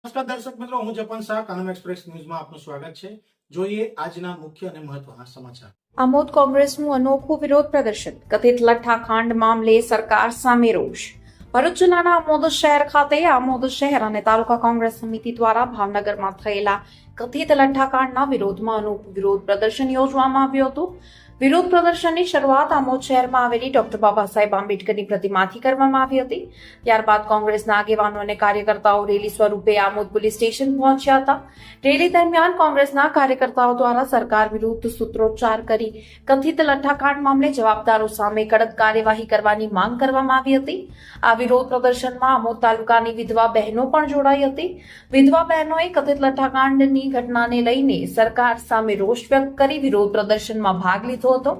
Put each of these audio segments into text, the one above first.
નમસ્કાર દર્શક મિત્રો, હું જપન શાહ, કાનમ એક્સપ્રેસ ન્યૂઝમાં આપનું સ્વાગત છે. જોઈએ આજના મુખ્ય અને મહત્વના સમાચાર. આમોદ કોંગ્રેસનું અનોખું વિરોધ પ્રદર્શન. કથિત લઠ્ઠાકાંડ મામલે સરકાર સામે રોષ. ભરૂચ જિલ્લાના આમોદ શહેર ખાતે આમોદ શહેર અને તાલુકા કોંગ્રેસ સમિતિ દ્વારા ભાવનગરમાં થયેલા કથિત લઠ્ઠાકાંડના વિરોધમાં અનોખું વિરોધ પ્રદર્શન યોજવામાં આવ્યું હતું. વિરોધ પ્રદર્શનની શરૂઆત આમોદ શહેરમાં આવેલી ડોક્ટર બાબા સાહેબ આંબેડકરની પ્રતિમાથી કરવામાં આવી હતી. ત્યારબાદ કોંગ્રેસના આગેવાનો અને કાર્યકર્તાઓ રેલી સ્વરૂપે આમોદ પોલીસ સ્ટેશન પહોંચ્યા હતા. રેલી દરમિયાન કોંગ્રેસના કાર્યકર્તાઓ દ્વારા સરકાર વિરુદ્ધ સૂત્રોચ્ચાર કરી કથિત લઠ્ઠાકાંડ મામલે જવાબદારો સામે કડક કાર્યવાહી કરવાની માંગ કરવામાં આવી હતી. આ વિરોધ પ્રદર્શનમાં આમોદ તાલુકાની વિધવા બહેનો પણ જોડાઈ હતી. વિધવા બહેનોએ કથિત લઠ્ઠાકાંડની ઘટનાને લઈને સરકાર સામે રોષ વ્યક્ત કરી વિરોધ પ્રદર્શનમાં ભાગ લીધો હતો.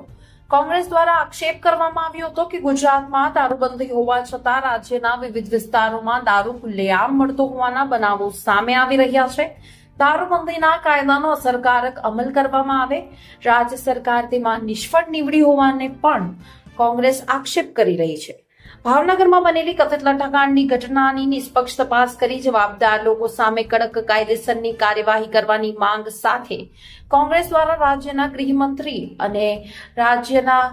કોંગ્રેસ દ્વારા આક્ષેપ કરવામાં આવ્યો હતો કે ગુજરાતમાં દારૂબંધી હોવા છતાં રાજ્યના વિવિધ વિસ્તારોમાં દારૂ ખુલ્લેઆમ મળતો હોવાના બનાવો સામે આવી રહ્યા છે. દારૂબંધીના કાયદાનો અસરકારક અમલ કરવામાં આવે. રાજ્ય સરકાર તેમાં નિષ્ફળ નીવડી હોવાને પણ કોંગ્રેસ આક્ષેપ કરી રહી છે. ભાવનગરમાં બનેલી કથિત લઠ્ઠાકાંડની ઘટનાની નિષ્પક્ષ તપાસ કરી જવાબદાર લોકો સામે કડક કાયદેસરની કાર્યવાહી કરવાની માંગ સાથે કોંગ્રેસ દ્વારા રાજ્યના ગૃહમંત્રી અને રાજ્યના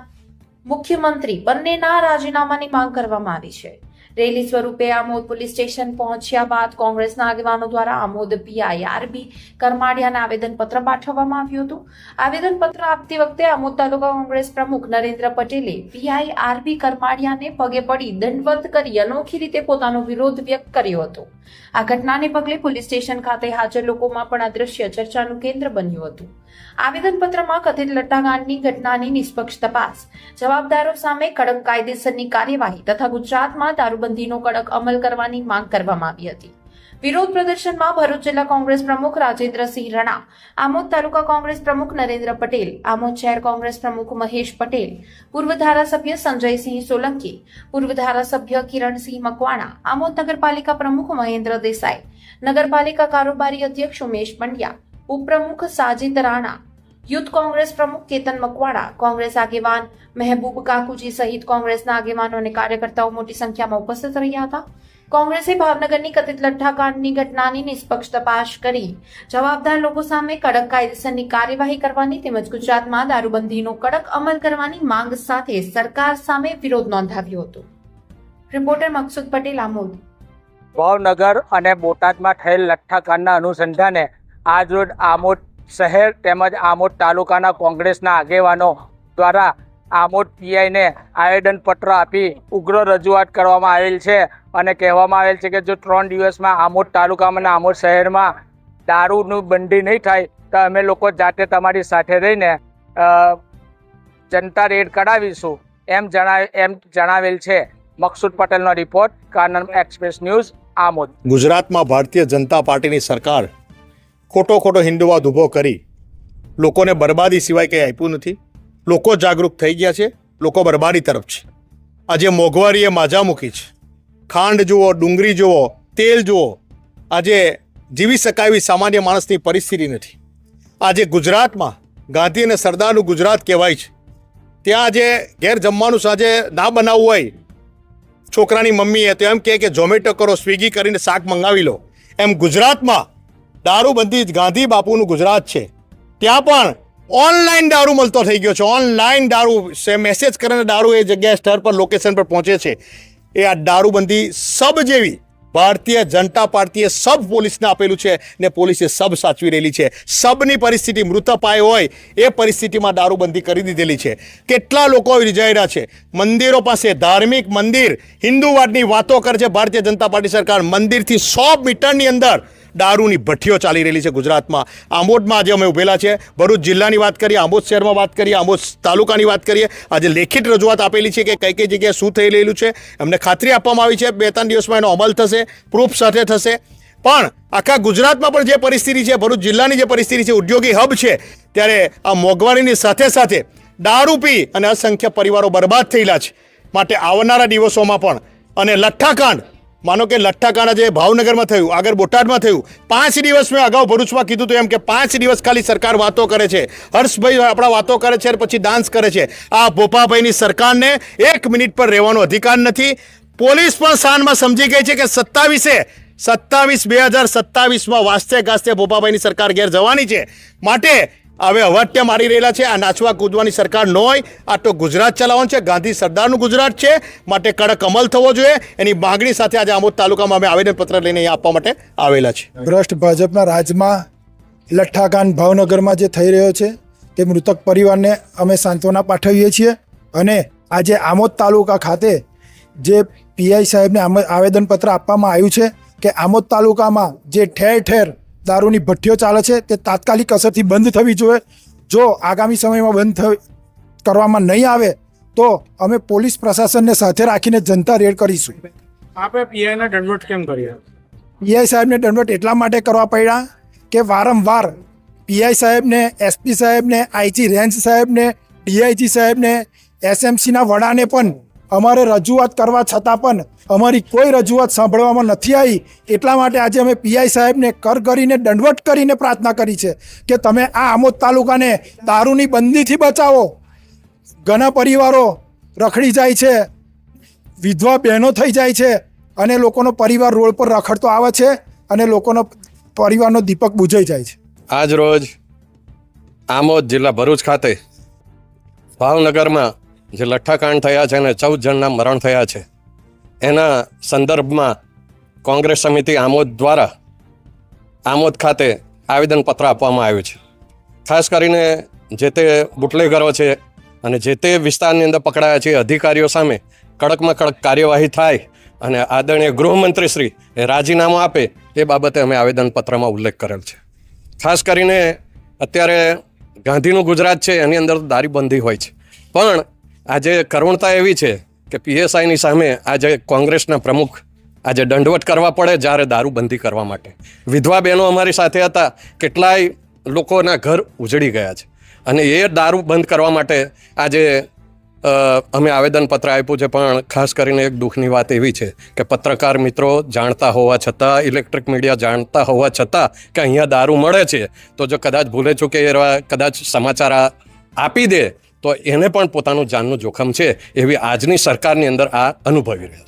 મુખ્યમંત્રી બંનેના રાજીનામાની માંગ કરવામાં આવી છે. રેલી સ્વરૂપે આમોદ પોલીસ સ્ટેશન પહોંચ્યા બાદ કોંગ્રેસના આગેવાનો દ્વારા આમોદ પીઆઈઆરબી કરમાડિયાને આવેદનપત્ર પાઠવવામાં આવ્યું હતું. આવેદનપત્ર આપતી વખતે આમોદ તાલુકા કોંગ્રેસ પ્રમુખ નરેન્દ્ર પટેલે પીઆઈઆરબી કરમાડિયાને પગે પડી દંડવત કરી અનોખી રીતે પોતાનો વિરોધ વ્યક્ત કર્યો હતો. આ ઘટનાને પગલે પોલીસ સ્ટેશન ખાતે હાજર લોકોમાં પણ આ દ્રશ્ય ચર્ચાનું કેન્દ્ર બન્યું હતું. આવેદનપત્રમાં કથિત લઠ્ઠાકાંડની ઘટનાની નિષ્પક્ષ તપાસ, જવાબદારો સામે કડક કાયદેસરની કાર્યવાહી તથા ગુજરાતમાં દારૂબંધીનો કડક અમલ કરવાની માંગ કરવામાં આવી હતી. વિરોધ પ્રદર્શનમાં ભરૂચ જિલ્લા કોંગ્રેસ પ્રમુખ રાજેન્દ્રસિંહ રણા, આમોદ તાલુકા કોંગ્રેસ પ્રમુખ નરેન્દ્ર પટેલ, આમોદ શહેર કોંગ્રેસ પ્રમુખ મહેશ પટેલ, પૂર્વ ધારાસભ્ય સંજયસિંહ સોલંકી, પૂર્વ ધારાસભ્ય કિરણસિંહ મકવાણા, આમોદ નગરપાલિકા પ્રમુખ મહેન્દ્ર દેસાઈ, નગરપાલિકા કારોબારી અધ્યક્ષ ઉમેશ પંડ્યા, ઉપપ્રમુખ સાજિદ રાણા, યુથ કોંગ્રેસ પ્રમુખ કેતન મકવાણા, કોંગ્રેસ આગેવાન મહેબૂબ કાકુજી સહિત કોંગ્રેસના આગેવાનો અને કાર્યકર્તાઓ મોટી સંખ્યામાં ઉપસ્થિત રહ્યા હતા. કોંગ્રેસે ભાવનગરની કથિત લઠ્ઠાકાંડની ઘટનાની નિષ્પક્ષ તપાસ કરી જવાબદાર લોકો સામે કડક કાયદેસરની કાર્યવાહી કરવાની તેમજ ગુજરાતમાં દારૂબંધીનો કડક અમલ કરવાની માંગ સાથે સરકાર સામે વિરોધ નોંધાવ્યો હતો. રિપોર્ટર મકસુદ પટેલ, આમોદ. ભાવનગર અને બોટાદમાં થયેલ લઠ્ઠાકાંડના અનુસંધાને આજરોજ આમોદ શહેર તેમજ આમોદ તાલુકાના કોંગ્રેસના આગેવાનો દ્વારા આમોદ પીઆઈને આવેદનપત્ર આપી ઉગ્ર રજૂઆત કરવામાં આવેલ છે અને કહેવામાં આવેલ છે કે જો 3 દિવસમાં આમોદ તાલુકામાં અને આમોદ શહેરમાં દારૂનું બંધી નહીં થાય તો અમે લોકો જાતે તમારી સાથે રહીને જનતા રેડ કરાવીશું એમ જણાવેલ છે. મકસુદ પટેલનો report, Kanam express news, Amod. ગુજરાતમાં ભારતીય જનતા પાર્ટીની સરકાર ખોટો હિન્દુવાદ ઊભો કરી લોકોને બરબાદી સિવાય કંઈ આપ્યું નથી. લોકો જાગૃત થઈ ગયા છે, લોકો બરબાદી તરફ છે. આજે મોંઘવારીએ માજા મૂકી છે. ખાંડ જુઓ, ડુંગળી જુઓ, તેલ જુઓ, આજે જીવી શકાય એવી સામાન્ય માણસની પરિસ્થિતિ નથી. આજે ગુજરાતમાં ગાંધી અને સરદારનું ગુજરાત કહેવાય છે. ત્યાં આજે ઘેર જમવાનું સાંજે ના બનાવવું હોય, છોકરાની મમ્મીએ તો એમ કહે કે ઝોમેટો કરો, સ્વિગી કરીને શાક મંગાવી લો. એમ ગુજરાતમાં દારૂબંધી ગાંધી બાપુનું ગુજરાત છે. ત્યાં પણ ઓનલાઈન દારૂ મળતો થઈ ગયો છે. ઓનલાઈન દારૂ મેસેજ કરીને દારૂ એ જગ્યાએ સ્તર પર લોકેશન પર પહોંચે છે. એ આ દારૂબંધી સબ જેવી ભારતીય જનતા પાર્ટીએ સબ પોલીસને આપેલું છે ને પોલીસે સબ સાચવી રહેલી છે. સબની પરિસ્થિતિ મૃતપાય હોય એ પરિસ્થિતિમાં દારૂબંધી કરી દીધેલી છે. કેટલા લોકો રીઝાઈ રહ્યા છે મંદિરો પાસે. ધાર્મિક મંદિર હિન્દુવાદની વાતો કરે છે ભારતીય જનતા પાર્ટી સરકાર. મંદિરથી 100 મીટરની અંદર દારૂની ભઠ્ઠીઓ ચાલી રહેલી છે ગુજરાતમાં. આમોદમાં આજે અમે ઉભેલા છે. ભરૂચ જિલ્લાની વાત કરીએ, આમોદ શહેરમાં વાત કરીએ, આમોદ તાલુકાની વાત કરીએ. આજે લેખિત રજૂઆત આપેલી છે કે કઈ જગ્યાએ શું થઈ રહેલું છે. એમને ખાતરી આપવામાં આવી છે 2-3 દિવસમાં એનો અમલ થશે, પ્રૂફ સાથે થશે. પણ આખા ગુજરાતમાં પણ જે પરિસ્થિતિ છે, ભરૂચ જિલ્લાની જે પરિસ્થિતિ છે, ઉદ્યોગી હબ છે, ત્યારે આ મોંઘવારીની સાથે સાથે દારૂ પી અને અસંખ્ય પરિવારો બરબાદ થયેલા છે. માટે આવનારા દિવસોમાં પણ અને લઠ્ઠાકાંડ, માનો કે લઠ્ઠાકાંડ આજે ભાવનગરમાં થયું, આગળ બોટાદમાં થયું. 5 દિવસ મેં અગાઉ ભરૂચમાં કીધું હતું એમ કે 5 દિવસ ખાલી સરકાર વાતો કરે છે. હર્ષભાઈ આપણા વાતો કરે છે પછી ડાન્સ કરે છે. આ ભોપાભાઈની સરકારને 1 મિનિટ પર રહેવાનો અધિકાર નથી. પોલીસ પણ શાનમાં સમજી ગઈ છે કે 27 2027 વાસ્તે ગાસ્તે ભોપાભાઈની સરકાર ઘેર જવાની છે. માટે હવે અવટ્ય મારી રહેલા છે. આ નાચવા કૂદવાની સરકાર ન હોય, આ તો ગુજરાત ચલાવવાનું છે. ગાંધી સરદારનું ગુજરાત છે. માટે કડક અમલ થવો જોઈએ. એની માગણી સાથે આજે આમોદ તાલુકામાં અમે આવેદનપત્ર લઈને અહીંયા આપવા માટે આવેલા છે. ભ્રષ્ટ ભાજપના રાજમાં લઠ્ઠાકાંડ ભાવનગરમાં જે થઈ રહ્યો છે તે મૃતક પરિવારને અમે સાંત્વના પાઠવીએ છીએ. અને આજે આમોદ તાલુકા ખાતે જે પીઆઈ સાહેબને આવેદનપત્ર આપવામાં આવ્યું છે કે આમોદ તાલુકામાં જે ઠેર ઠેર દારૂની ભઠ્ઠીઓ ચાલે છે તે તાત્કાલિક અસરથી બંધ થવી જોઈએ. જો આગામી સમયમાં બંધ કરવામાં નહીં આવે તો અમે પોલીસ પ્રશાસનને સાથે રાખીને જનતા રેડ કરીશું. આપે પીઆઈના દંડવટ કેમ કર્યા? પીઆઈ સાહેબને દંડવટ એટલા માટે કરવા પડ્યા કે વારંવાર પીઆઈ સાહેબને, એસપી સાહેબને, આઈજી રેન્જ સાહેબને, ડીઆઈજી સાહેબને, એસએમસીના વડાને પણ અમારે રજૂઆત કરવા છતાં પણ અમારી કોઈ રજૂઆત સાંભળવામાં નથી આવી. એટલા માટે આજે અમે પીઆઈ સાહેબને કરીને દંડવટ કરીને પ્રાર્થના કરી છે કે તમે આ આમોદ તાલુકાને દારૂની બંદીથી બચાવો. ઘણા પરિવારો રખડી જાય છે, વિધવા બહેનો થઈ જાય છે અને લોકોનો પરિવાર રોડ પર રખડતો આવે છે અને લોકોનો પરિવારનો દીપક બુઝાઈ જાય છે. આજ રોજ આમોદ જિલ્લા ભરૂચ ખાતે ભાવનગરમાં જે લઠ્ઠાકાંડ થયા છે અને 14 જણના મરણ થયા છે એના સંદર્ભમાં કોંગ્રેસ સમિતિ આમોદ દ્વારા આમોદ ખાતે આવેદનપત્ર આપવામાં આવ્યું છે. ખાસ કરીને જે તે બુટલેગરો છે અને જે તે વિસ્તારની અંદર પકડાયા છે અધિકારીઓ સામે કડકમાં કડક કાર્યવાહી થાય અને આદરણીય ગૃહમંત્રી શ્રી રાજીનામું આપે એ બાબતે અમે આવેદનપત્રમાં ઉલ્લેખ કરેલ છે. ખાસ કરીને અત્યારે ગાંધીનું ગુજરાત છે એની અંદર દારૂબંધી હોય છે, પણ આજે કરુણતા એવી છે કે પીએસઆઈની સામે આજે કોંગ્રેસના પ્રમુખ આજે દંડવટ કરવા પડે જ્યારે દારૂબંધી કરવા માટે. વિધવા બહેનો અમારી સાથે હતા, કેટલાય લોકોના ઘર ઉજળી ગયા છે અને એ દારૂ બંધ કરવા માટે આજે અમે આવેદનપત્ર આપ્યું છે. પણ ખાસ કરીને એક દુઃખની વાત એવી છે કે પત્રકાર મિત્રો જાણતા હોવા છતાં, ઇલેક્ટ્રિક મીડિયા જાણતા હોવા છતાં કે અહીંયા દારૂ મળે છે તો જો કદાચ ભૂલે ચૂકે કદાચ સમાચાર આપી દે તો એને પણ પોતાનું જાનનું જોખમ છે એવી આજની સરકારની અંદર આ અનુભવી રહ્યા.